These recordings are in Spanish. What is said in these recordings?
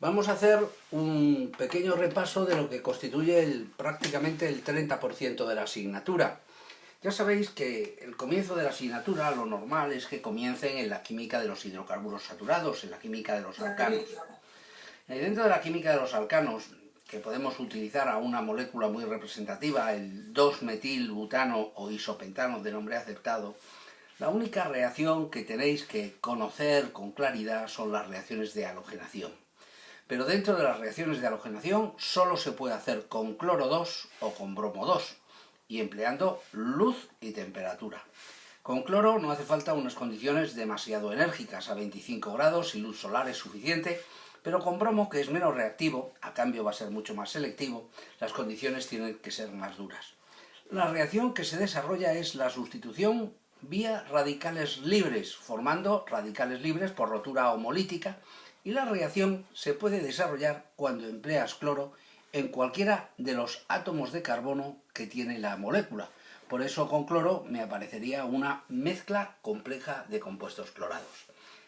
Vamos a hacer un pequeño repaso de lo que constituye prácticamente el 30% de la asignatura. Ya sabéis que el comienzo de la asignatura, lo normal es que comiencen en la química de los hidrocarburos saturados, en la química de los alcanos. Dentro de la química de los alcanos, que podemos utilizar a una molécula muy representativa, el 2-metilbutano o isopentano de nombre aceptado, la única reacción que tenéis que conocer con claridad son las reacciones de halogenación. Pero dentro de las reacciones de halogenación solo se puede hacer con cloro 2 o con bromo 2 y empleando luz y temperatura. Con cloro no hace falta unas condiciones demasiado enérgicas, a 25 grados y luz solar es suficiente, pero con bromo, que es menos reactivo, a cambio va a ser mucho más selectivo, las condiciones tienen que ser más duras. La reacción que se desarrolla es la sustitución vía radicales libres, formando radicales libres por rotura homolítica, y la reacción se puede desarrollar cuando empleas cloro en cualquiera de los átomos de carbono que tiene la molécula. Por eso con cloro me aparecería una mezcla compleja de compuestos clorados.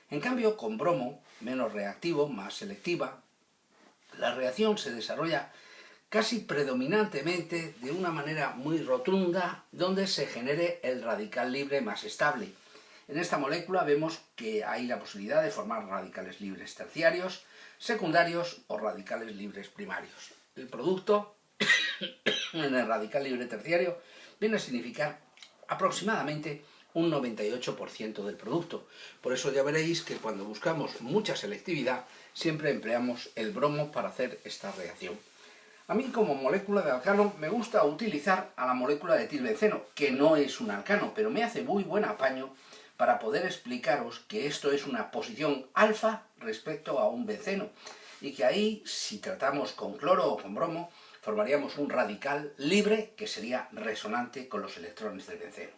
En cambio, con bromo, menos reactivo, más selectiva, la reacción se desarrolla casi predominantemente de una manera muy rotunda, donde se genere el radical libre más estable. En esta molécula vemos que hay la posibilidad de formar radicales libres terciarios, secundarios o radicales libres primarios. El producto en el radical libre terciario viene a significar aproximadamente un 98% del producto. Por eso ya veréis que cuando buscamos mucha selectividad siempre empleamos el bromo para hacer esta reacción. A mí, como molécula de alcano, me gusta utilizar a la molécula de etilbenceno, que no es un alcano, pero me hace muy buen apaño para poder explicaros que esto es una posición alfa respecto a un benceno, y que ahí, si tratamos con cloro o con bromo, formaríamos un radical libre que sería resonante con los electrones del benceno.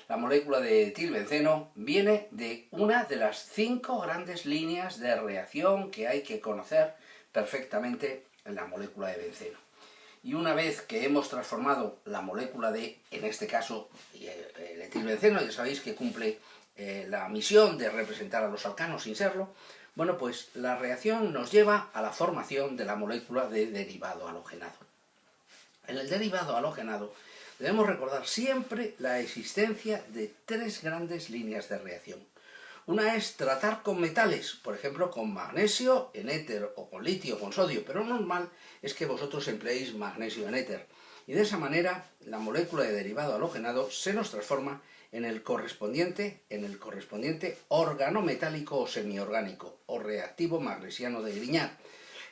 La molécula de etilbenceno viene de una de las 5 grandes líneas de reacción que hay que conocer perfectamente en la molécula de benceno. Y una vez que hemos transformado la molécula de, en este caso, el etilbenceno, ya sabéis que cumple la misión de representar a los alcanos sin serlo, bueno, pues la reacción nos lleva a la formación de la molécula de derivado halogenado. En el derivado halogenado debemos recordar siempre la existencia de 3 grandes líneas de reacción. Una es tratar con metales, por ejemplo con magnesio en éter o con litio o con sodio, pero lo normal es que vosotros empleéis magnesio en éter. Y de esa manera la molécula de derivado halogenado se nos transforma en el correspondiente organometálico o semiorgánico o reactivo magnesiano de Grignard.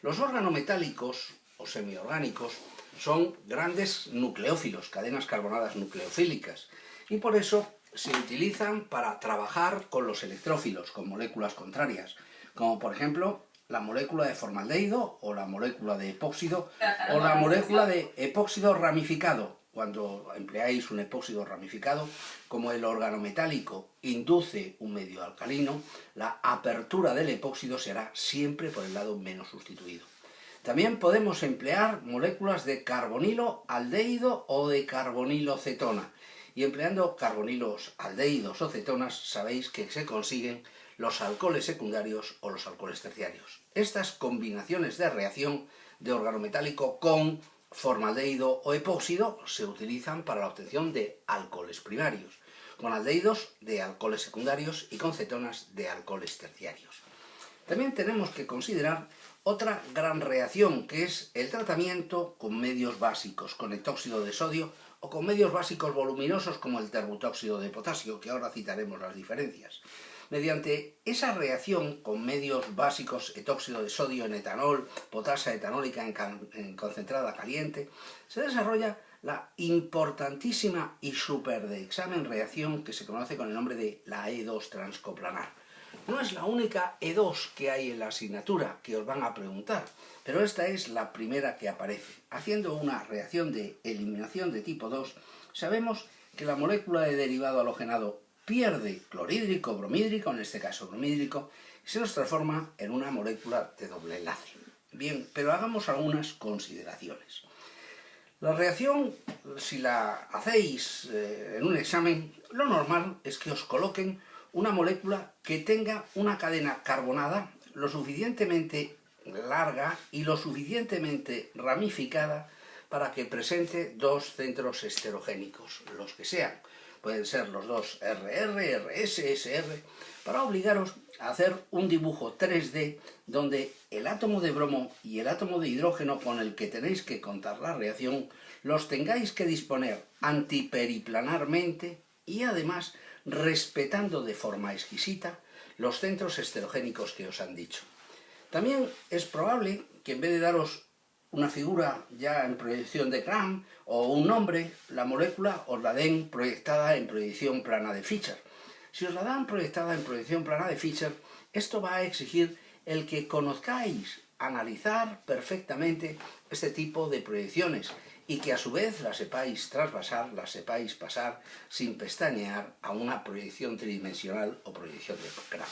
Los organometálicos o semiorgánicos son grandes nucleófilos, cadenas carbonadas nucleofílicas, y por eso se utilizan para trabajar con los electrófilos, con moléculas contrarias, como por ejemplo la molécula de formaldehído o la molécula de epóxido o la molécula de epóxido ramificado. Cuando empleáis un epóxido ramificado, como el organometálico induce un medio alcalino, la apertura del epóxido será siempre por el lado menos sustituido. También podemos emplear moléculas de carbonilo aldehído o de carbonilo cetona. Y empleando carbonilos aldehídos o cetonas, sabéis que se consiguen los alcoholes secundarios o los alcoholes terciarios. Estas combinaciones de reacción de organometálico con formaldehído o epóxido se utilizan para la obtención de alcoholes primarios, con aldehídos de alcoholes secundarios y con cetonas de alcoholes terciarios. También tenemos que considerar otra gran reacción, que es el tratamiento con medios básicos, con etóxido de sodio o con medios básicos voluminosos como el terbutóxido de potasio, que ahora citaremos las diferencias. Mediante esa reacción con medios básicos, etóxido de sodio en etanol, potasa etanólica en concentrada caliente, se desarrolla la importantísima y súper de examen reacción que se conoce con el nombre de la E2 transcoplanar. No es la única E2 que hay en la asignatura que os van a preguntar, pero esta es la primera que aparece. Haciendo una reacción de eliminación de tipo 2, sabemos que la molécula de derivado halogenado pierde clorhídrico o bromhídrico, en este caso bromhídrico, y se nos transforma en una molécula de doble enlace. Bien, pero hagamos algunas consideraciones. La reacción, si la hacéis en un examen, lo normal es que os coloquen una molécula que tenga una cadena carbonada lo suficientemente larga y lo suficientemente ramificada para que presente dos centros esterogénicos, los que sean. Pueden ser los dos RR, RS, SR, para obligaros a hacer un dibujo 3D donde el átomo de bromo y el átomo de hidrógeno con el que tenéis que contar la reacción los tengáis que disponer antiperiplanarmente y además respetando de forma exquisita los centros esterogénicos que os han dicho. También es probable que en vez de daros una figura ya en proyección de Gram o un nombre, la molécula os la den proyectada en proyección plana de Fischer. Si os la dan proyectada en proyección plana de Fischer, esto va a exigir el que conozcáis, analizar perfectamente este tipo de proyecciones y que a su vez las sepáis trasvasar, las sepáis pasar sin pestañear a una proyección tridimensional o proyección de Gram.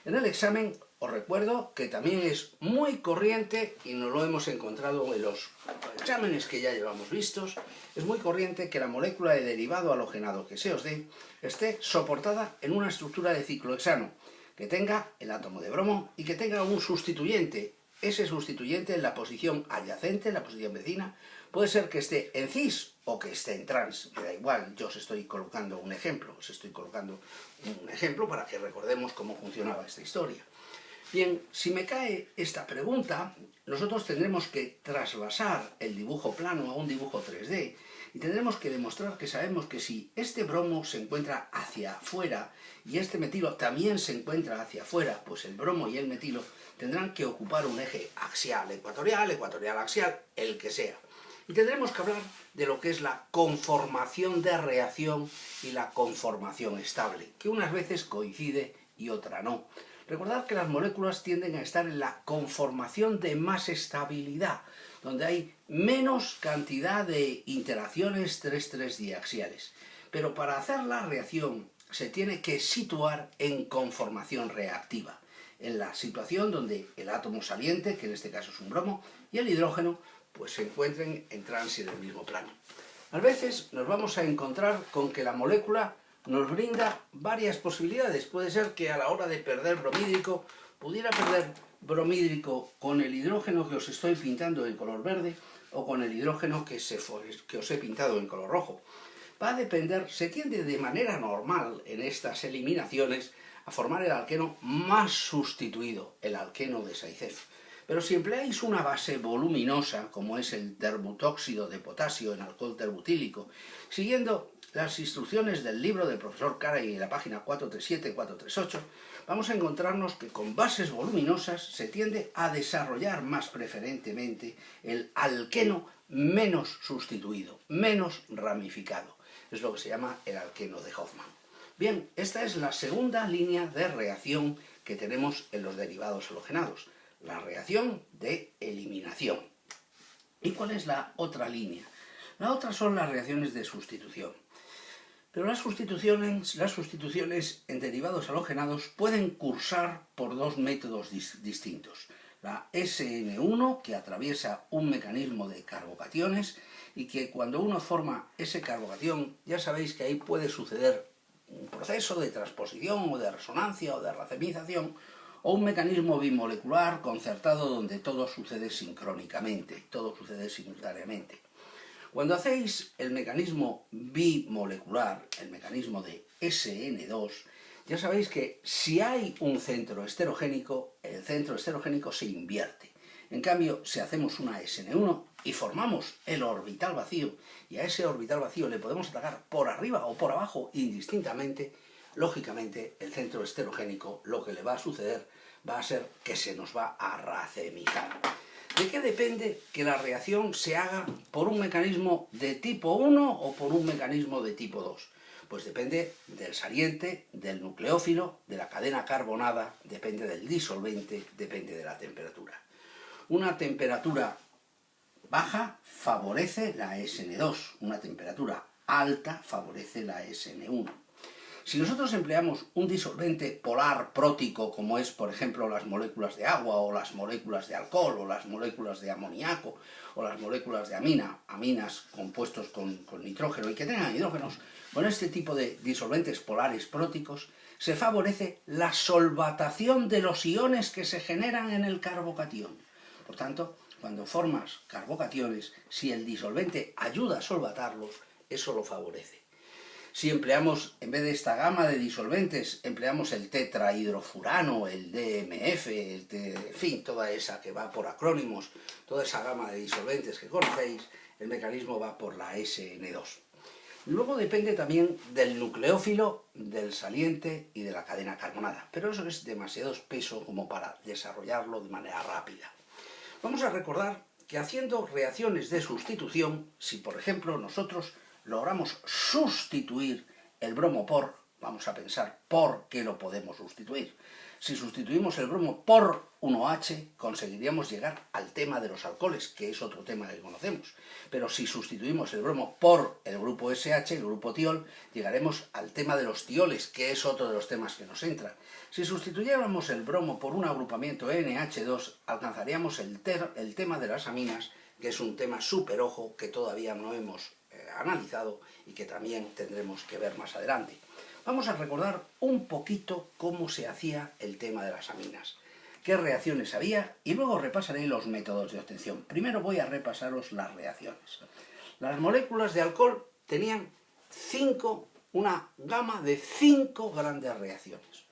En el examen os recuerdo que también es muy corriente, y nos lo hemos encontrado en los exámenes que ya llevamos vistos, es muy corriente que la molécula de derivado halogenado que se os dé esté soportada en una estructura de ciclohexano, que tenga el átomo de bromo y que tenga un sustituyente. Ese sustituyente en la posición adyacente, en la posición vecina, puede ser que esté en cis o que esté en trans, me da igual, yo os estoy colocando un ejemplo, para que recordemos cómo funcionaba esta historia. Bien, si me cae esta pregunta, nosotros tendremos que trasvasar el dibujo plano a un dibujo 3D y tendremos que demostrar que sabemos que si este bromo se encuentra hacia afuera y este metilo también se encuentra hacia afuera, pues el bromo y el metilo tendrán que ocupar un eje axial ecuatorial, ecuatorial axial, el que sea. Y tendremos que hablar de lo que es la conformación de reacción y la conformación estable, que unas veces coincide y otra no. Recordad que las moléculas tienden a estar en la conformación de más estabilidad, donde hay menos cantidad de interacciones 3,3 diaxiales. Pero para hacer la reacción se tiene que situar en conformación reactiva, en la situación donde el átomo saliente, que en este caso es un bromo, y el hidrógeno, pues se encuentren en tránsito del mismo plano. A veces nos vamos a encontrar con que la molécula nos brinda varias posibilidades. Puede ser que a la hora de perder bromídrico, pudiera perder bromídrico con el hidrógeno que os estoy pintando en color verde o con el hidrógeno que os he pintado en color rojo. Va a depender, se tiende de manera normal en estas eliminaciones a formar el alqueno más sustituido, el alqueno de Zaitsev. Pero si empleáis una base voluminosa, como es el terbutóxido de potasio en alcohol terbutílico, siguiendo las instrucciones del libro del profesor Carey en la página 437-438, vamos a encontrarnos que con bases voluminosas se tiende a desarrollar más preferentemente el alqueno menos sustituido, menos ramificado. Es lo que se llama el alqueno de Hofmann. Bien, esta es la segunda línea de reacción que tenemos en los derivados halogenados, la reacción de eliminación. ¿Y cuál es la otra línea? La otra son las reacciones de sustitución. Pero las sustituciones en derivados halogenados pueden cursar por dos métodos distintos. La SN1, que atraviesa un mecanismo de carbocationes y que cuando uno forma ese carbocatión, ya sabéis que ahí puede suceder un proceso de transposición o de resonancia o de racemización, o un mecanismo bimolecular concertado donde todo sucede sincrónicamente, todo sucede simultáneamente. Cuando hacéis el mecanismo bimolecular, el mecanismo de SN2, ya sabéis que si hay un centro esterogénico, el centro esterogénico se invierte. En cambio, si hacemos una SN1 y formamos el orbital vacío, y a ese orbital vacío le podemos atacar por arriba o por abajo indistintamente, lógicamente el centro esterogénico lo que le va a suceder va a ser que se nos va a racemizar. ¿De qué depende que la reacción se haga por un mecanismo de tipo 1 o por un mecanismo de tipo 2? Pues depende del saliente, del nucleófilo, de la cadena carbonada, depende del disolvente, depende de la temperatura. Una temperatura baja favorece la SN2, una temperatura alta favorece la SN1. Si nosotros empleamos un disolvente polar prótico, como es, por ejemplo, las moléculas de agua, o las moléculas de alcohol, o las moléculas de amoníaco, o las moléculas de aminas compuestos con nitrógeno y que tengan hidrógenos, con este tipo de disolventes polares próticos, se favorece la solvatación de los iones que se generan en el carbocatión. Por tanto, cuando formas carbocationes, si el disolvente ayuda a solvatarlos, eso lo favorece. Si empleamos, en vez de esta gama de disolventes, empleamos el tetrahidrofurano, el DMF, en fin, toda esa que va por acrónimos, toda esa gama de disolventes que conocéis, el mecanismo va por la SN2. Luego depende también del nucleófilo, del saliente y de la cadena carbonada, pero eso es demasiado espeso como para desarrollarlo de manera rápida. Vamos a recordar que haciendo reacciones de sustitución, si por ejemplo nosotros logramos sustituir el bromo por, vamos a pensar por qué lo podemos sustituir. Si sustituimos el bromo por 1H, conseguiríamos llegar al tema de los alcoholes, que es otro tema que conocemos. Pero si sustituimos el bromo por el grupo SH, el grupo tiol, llegaremos al tema de los tioles, que es otro de los temas que nos entra. Si sustituyéramos el bromo por un agrupamiento NH2, alcanzaríamos el tema de las aminas, que es un tema súper ojo que todavía no hemos analizado y que también tendremos que ver más adelante. Vamos a recordar un poquito cómo se hacía el tema de las aminas, qué reacciones había y luego repasaré los métodos de obtención. Primero voy a repasaros las reacciones. Las moléculas de alcohol tenían una gama de 5 grandes reacciones.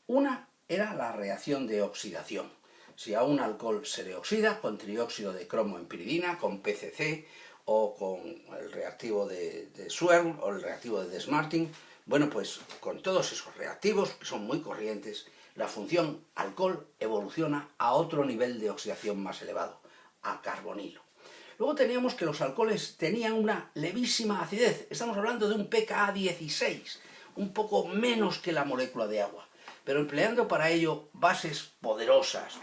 Una era la reacción de oxidación. Si a un alcohol se le oxida con trióxido de cromo en piridina, con PCC o con el reactivo de Swern o el reactivo de Smarting, bueno, pues con todos esos reactivos, que son muy corrientes, la función alcohol evoluciona a otro nivel de oxidación más elevado, a carbonilo. Luego teníamos que los alcoholes tenían una levísima acidez, estamos hablando de un pKa 16, un poco menos que la molécula de agua, pero empleando para ello bases poderosas,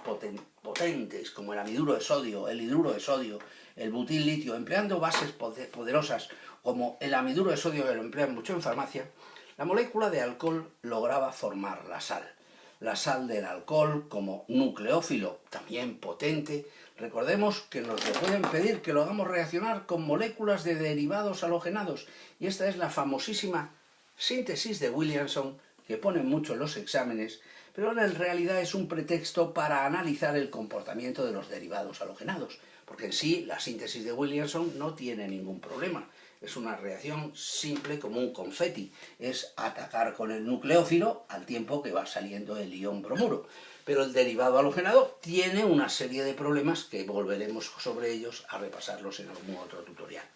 potentes, como el anhiduro de sodio, el hidruro de sodio, el butil litio, empleando bases poderosas como el amiduro de sodio, que lo emplean mucho en farmacia, la molécula de alcohol lograba formar la sal. La sal del alcohol como nucleófilo, también potente. Recordemos que nos le pueden pedir que lo hagamos reaccionar con moléculas de derivados halogenados. Y esta es la famosísima síntesis de Williamson, que ponen mucho en los exámenes, pero en realidad es un pretexto para analizar el comportamiento de los derivados halogenados. Porque en sí la síntesis de Williamson no tiene ningún problema. Es una reacción simple como un confeti. Es atacar con el nucleófilo al tiempo que va saliendo el ion bromuro. Pero el derivado halogenado tiene una serie de problemas que volveremos sobre ellos a repasarlos en algún otro tutorial.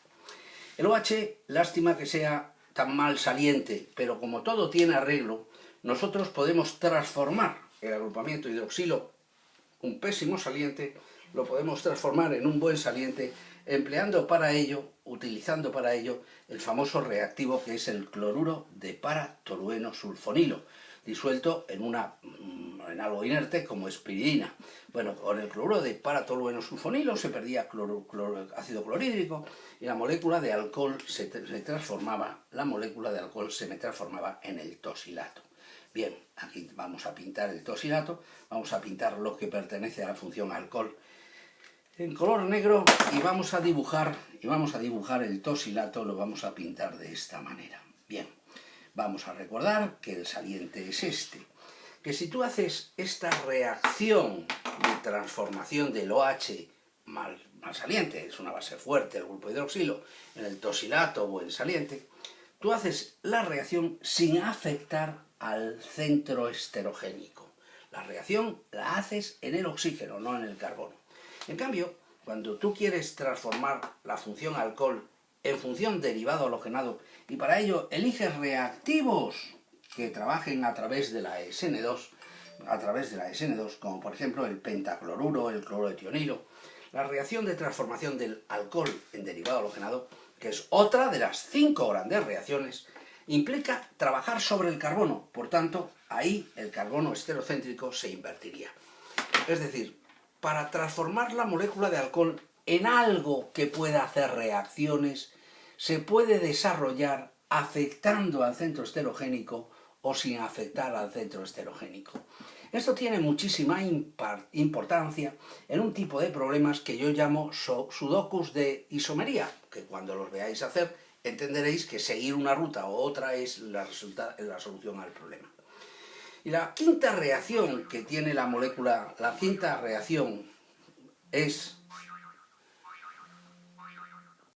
El OH, lástima que sea tan mal saliente, pero como todo tiene arreglo, nosotros podemos transformar el agrupamiento hidroxilo, un pésimo saliente, lo podemos transformar en un buen saliente utilizando para ello el famoso reactivo que es el cloruro de paratolueno sulfonilo, disuelto en algo inerte como es piridina. Bueno, con el cloruro de paratolueno sulfonilo se perdía ácido clorhídrico y la molécula de alcohol se transformaba en el tosilato. Bien, aquí vamos a pintar el tosilato, vamos a pintar lo que pertenece a la función alcohol en color negro y vamos a dibujar el tosilato, lo vamos a pintar de esta manera. Bien, vamos a recordar que el saliente es este, que si tú haces esta reacción de transformación del OH mal saliente, es una base fuerte, el grupo hidroxilo, en el tosilato o el saliente, tú haces la reacción sin afectar al centro esterogénico. La reacción la haces en el oxígeno, no en el carbono. En cambio, cuando tú quieres transformar la función alcohol en función derivado halogenado y para ello eliges reactivos que trabajen a través de la SN2, como por ejemplo el pentacloruro, el cloruro de tionilo, la reacción de transformación del alcohol en derivado halogenado, que es otra de las 5 grandes reacciones, implica trabajar sobre el carbono, por tanto, ahí el carbono esterocéntrico se invertiría. Es decir, para transformar la molécula de alcohol en algo que pueda hacer reacciones, se puede desarrollar afectando al centro esterogénico o sin afectar al centro esterogénico. Esto tiene muchísima importancia en un tipo de problemas que yo llamo sudokus de isomería, que cuando los veáis hacer entenderéis que seguir una ruta u otra es la solución al problema. Y la quinta reacción que tiene la molécula, la quinta reacción es